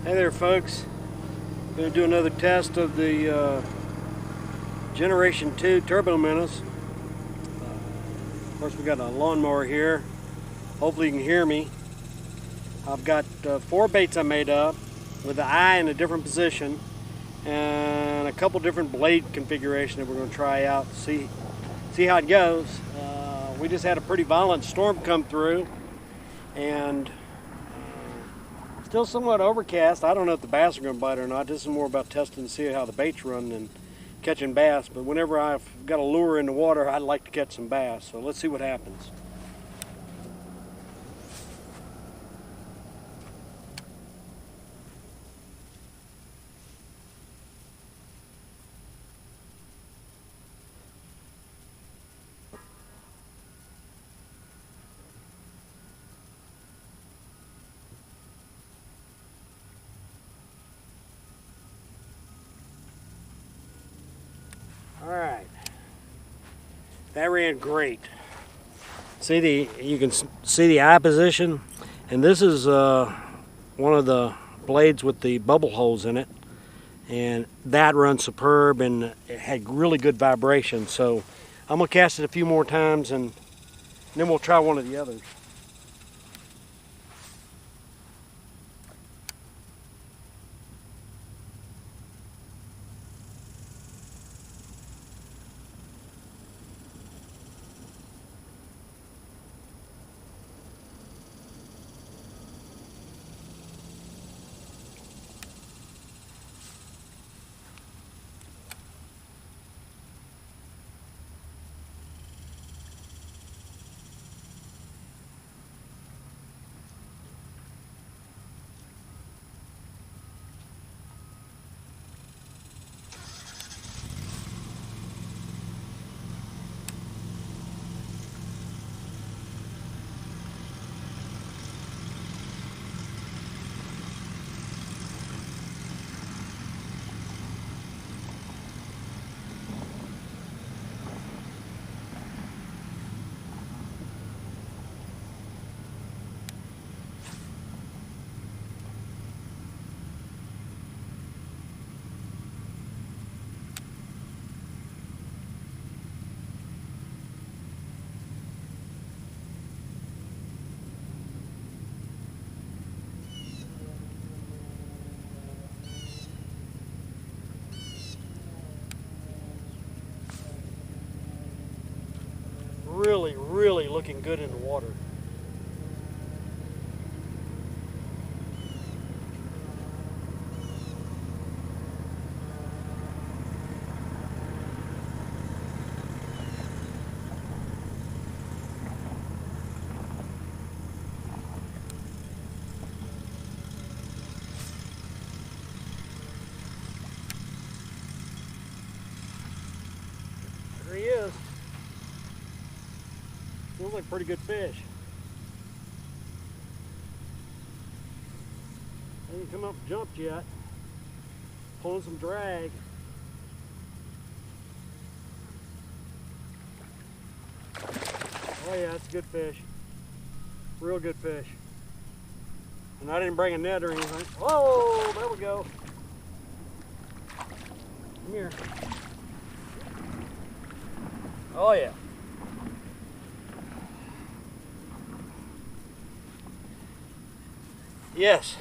Hey there, folks. Going to do another test of the Generation 2 Turbo Minnows. Of course, we got a lawnmower here. Hopefully you can hear me. I've got 4 baits I made up with the eye in a different position and a couple different blade configurations that we're going to try out to see how it goes. We just had a pretty violent storm come through and still somewhat overcast. I don't know if the bass are going to bite or not. This is more about testing to see how the baits run than catching bass. But whenever I've got a lure in the water, I'd like to catch some bass. So let's see what happens. Alright, that ran great. You can see the eye position, and this is one of the blades with the bubble holes in it, and that runs superb and it had really good vibration. So I'm going to cast it a few more times and then we'll try one of the others. Really looking good in the water. There he is. Feels like a pretty good fish. Hasn't come up and jumped yet. Pulling some drag. Oh yeah, that's a good fish. Real good fish. And I didn't bring a net or anything. Oh, there we go. Come here. Oh yeah. Yes,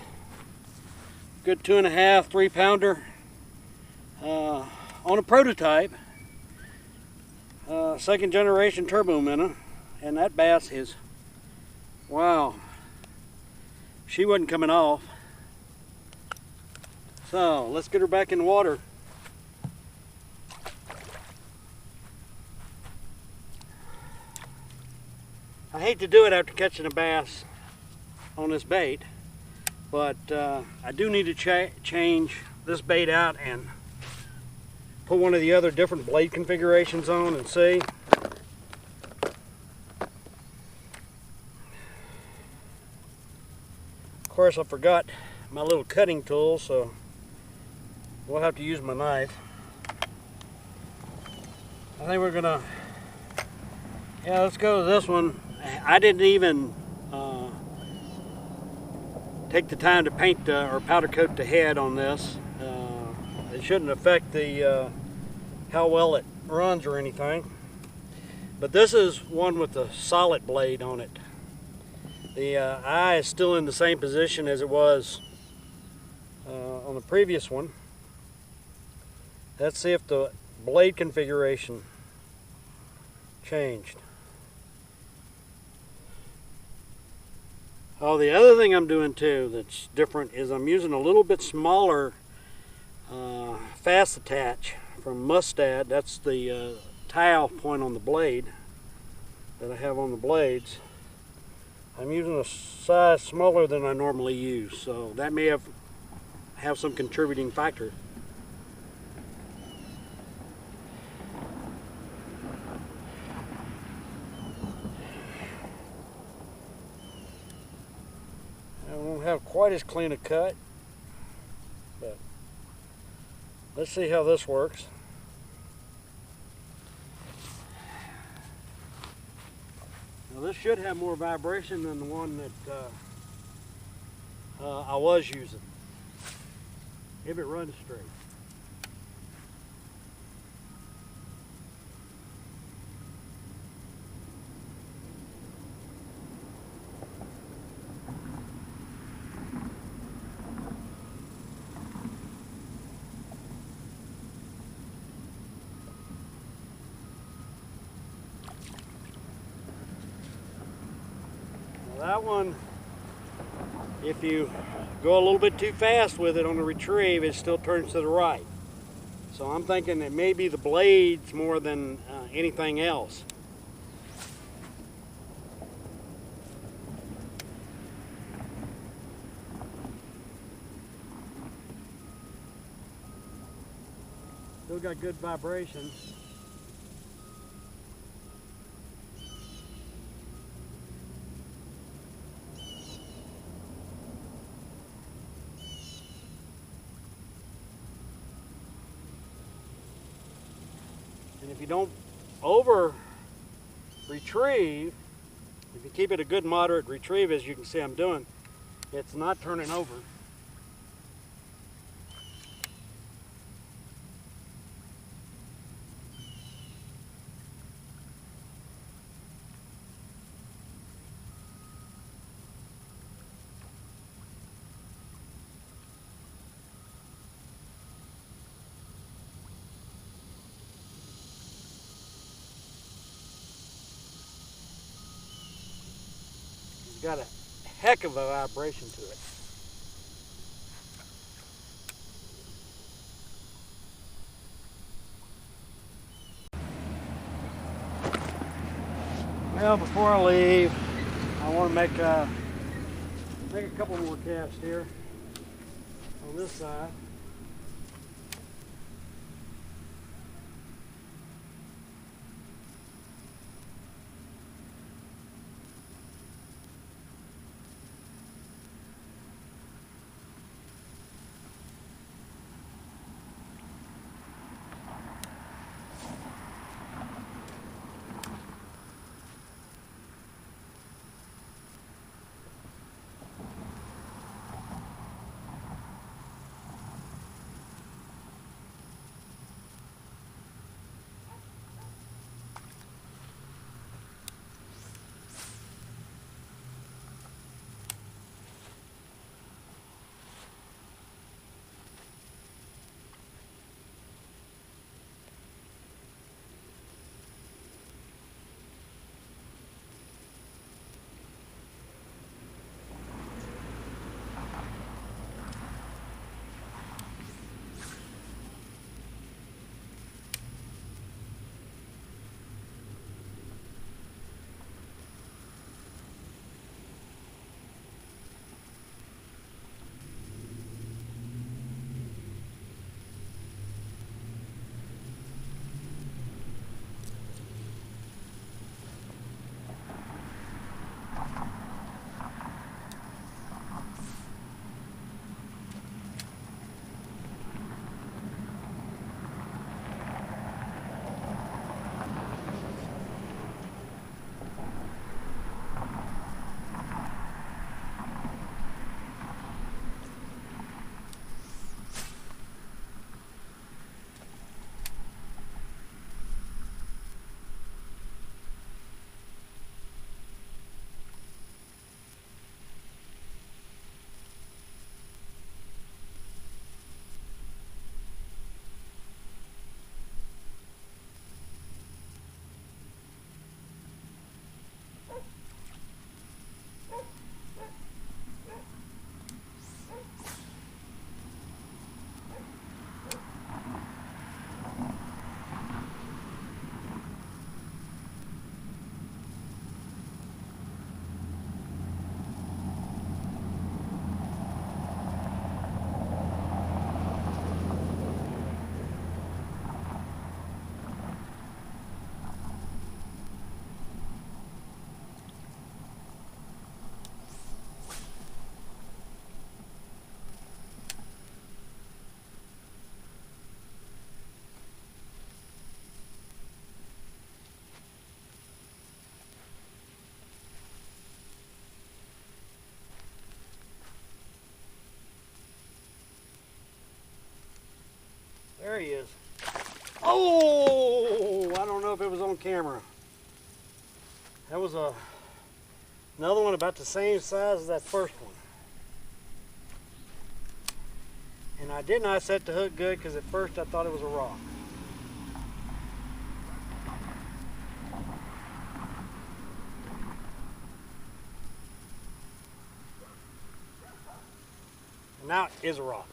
good 2.5, 3 pounder on a prototype, 2nd generation Turbo Minnow, and that bass is, wow, she wasn't coming off. So let's get her back in the water. I hate to do it after catching a bass on this bait, but I do need to change this bait out and put one of the other different blade configurations on and see. Of course, I forgot my little cutting tool, so we'll have to use my knife. I think we're gonna, yeah, let's go with this one. I didn't even take the time to paint or powder coat the head on this. It shouldn't affect the how well it runs or anything. But this is one with a solid blade on it. The eye is still in the same position as it was on the previous one. Let's see if the blade configuration changed. Oh, the other thing I'm doing too that's different is I'm using a little bit smaller fast attach from Mustad. That's the tile point on the blade that I have on the blades. I'm using a size smaller than I normally use, so that may have some contributing factor. I won't have quite as clean a cut, but let's see how this works. Now this should have more vibration than the one that I was using, if it runs straight. That one, if you go a little bit too fast with it on the retrieve, it still turns to the right. So I'm thinking it may be the blades more than anything else. Still got good vibration. And if you don't over retrieve, if you keep it a good moderate retrieve, as you can see I'm doing, it's not turning over. Got a heck of a vibration to it. Well, before I leave, I want to make a couple more casts here on this side. camera. That was another one about the same size as that first one. And I did not set the hook good because at first I thought it was a rock. And now it is a rock.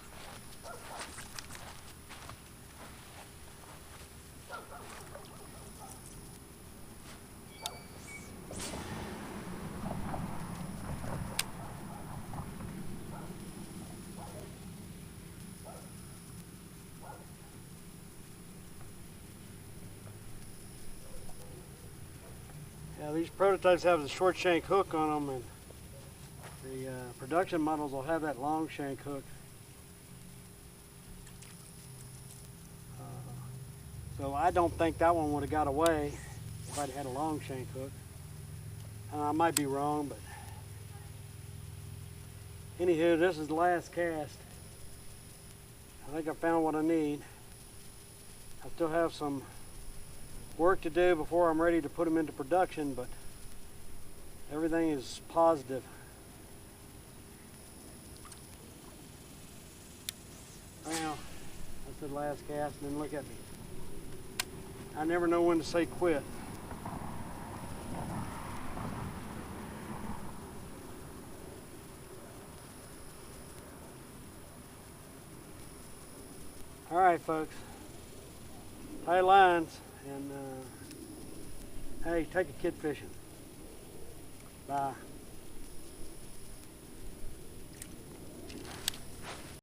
Now these prototypes have the short shank hook on them, and the production models will have that long shank hook. So I don't think that one would have got away if I'd had a long shank hook. I might be wrong, but anywho, this is the last cast. I think I found what I need. I still have some work to do before I'm ready to put them into production, but everything is positive. Well, that's the last cast, and then look at me. I never know when to say quit. All right, folks. Tie lines, and hey, take a kid fishing. Bye.